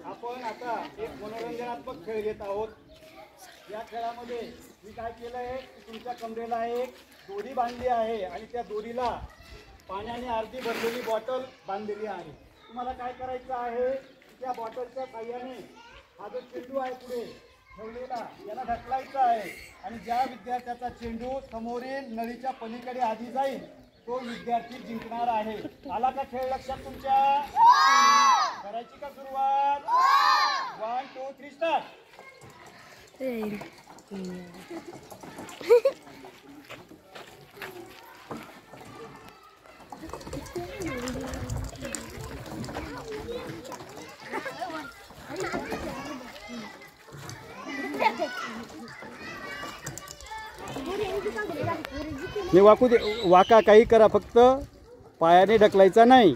आपण आता एक मनोरंजनात्मक खेळ घेत आहोत। या खेळामध्ये मी काय केलं आहे की तुमच्या कमरेला एक दोरी बांधली आहे आणि त्या दोरीला पाण्याने अर्धी भरलेली बॉटल बांधलेली आहे। तुम्हाला काय करायचं आहे, त्या बॉटलच्या साहाय्याने हा जो चेंडू आहे पुढे ठेवलेला याला ढकलायचा आहे आणि ज्या विद्यार्थ्याचा चेंडू समोरील नळीच्या पलीकडे आधी जाईल तो विद्यार्थी जिंकणार आहे। आला का खेळ लक्षात तुमच्या? करायची का सुरुवात? 1 2 3 स्टार्ट। मी वाकू दे, वाका काही करा, फक्त पायाने ढकलायचा नाही।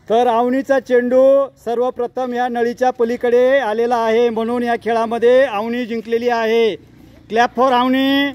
तर अवनीचा चेंडू सर्वप्रथम या नळीच्या पलीकडे आलेला आहे, म्हणून या खेळामध्ये अवनी जिंकलेली आहे। Clap for Avni.